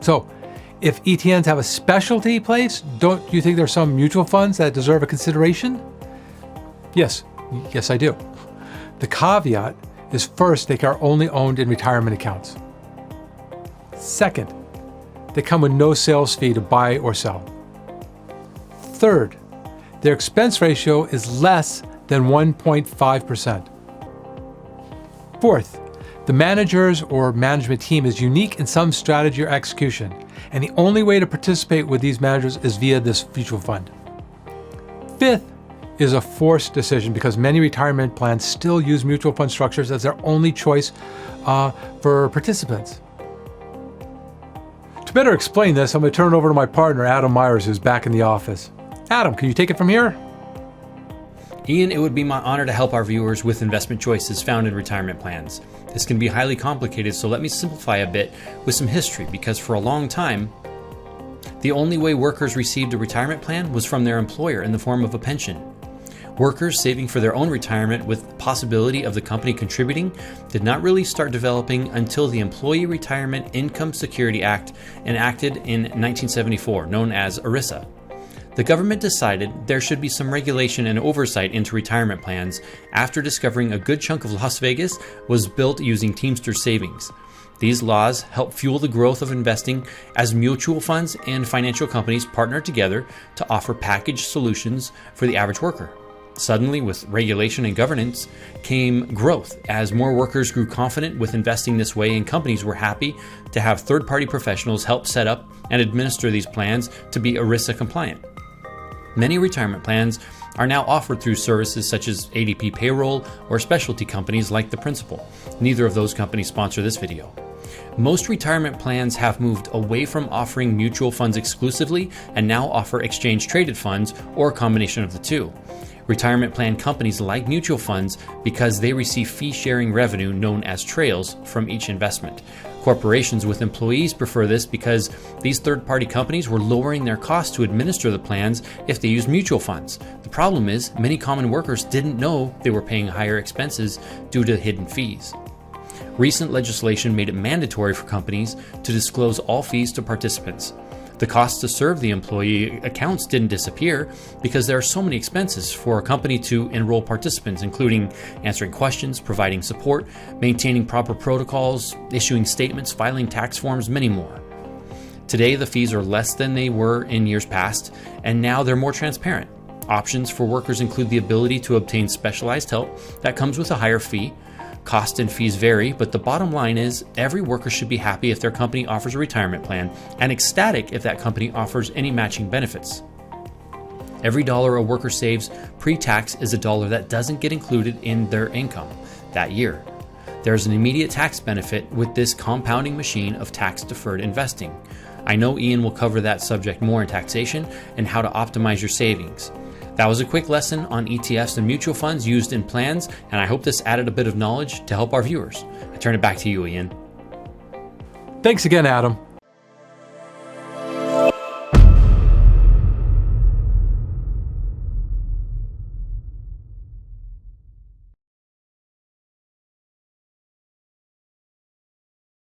So, if ETNs have a specialty place, don't you think there's some mutual funds that deserve a consideration? Yes, I do. The caveat is first, they are only owned in retirement accounts. Second, they come with no sales fee to buy or sell. Third, their expense ratio is less than 1.5%. Fourth, the managers or management team is unique in some strategy or execution, and the only way to participate with these managers is via this mutual fund. Fifth is a forced decision because many retirement plans still use mutual fund structures as their only choice for participants. To better explain this, I'm going to turn it over to my partner, Adam Myers, who's back in the office. Adam, can you take it from here? Ian, it would be my honor to help our viewers with investment choices found in retirement plans. This can be highly complicated, so let me simplify a bit with some history, because for a long time, the only way workers received a retirement plan was from their employer in the form of a pension. Workers saving for their own retirement with the possibility of the company contributing did not really start developing until the Employee Retirement Income Security Act, enacted in 1974, known as ERISA. The government decided there should be some regulation and oversight into retirement plans after discovering a good chunk of Las Vegas was built using Teamster savings. These laws help fuel the growth of investing as mutual funds and financial companies partner together to offer packaged solutions for the average worker. Suddenly, with regulation and governance, came growth as more workers grew confident with investing this way, and companies were happy to have third-party professionals help set up and administer these plans to be ERISA compliant. Many retirement plans are now offered through services such as ADP Payroll or specialty companies like The Principal. Neither of those companies sponsor this video. Most retirement plans have moved away from offering mutual funds exclusively and now offer exchange-traded funds or a combination of the two. Retirement plan companies like mutual funds because they receive fee-sharing revenue known as trails from each investment. Corporations with employees prefer this because these third-party companies were lowering their costs to administer the plans if they used mutual funds. The problem is, many common workers didn't know they were paying higher expenses due to hidden fees. Recent legislation made it mandatory for companies to disclose all fees to participants. The cost to serve the employee accounts didn't disappear because there are so many expenses for a company to enroll participants, including answering questions, providing support, maintaining proper protocols, issuing statements, filing tax forms, many more. Today, the fees are less than they were in years past, and now they're more transparent. Options for workers include the ability to obtain specialized help that comes with a higher fee. Cost and fees vary, but the bottom line is every worker should be happy if their company offers a retirement plan and ecstatic if that company offers any matching benefits. Every dollar a worker saves pre-tax is a dollar that doesn't get included in their income that year. There's an immediate tax benefit with this compounding machine of tax-deferred investing. I know Ian will cover that subject more in taxation and how to optimize your savings. That was a quick lesson on ETFs and mutual funds used in plans, and I hope this added a bit of knowledge to help our viewers. I turn it back to you, Ian. Thanks again, Adam.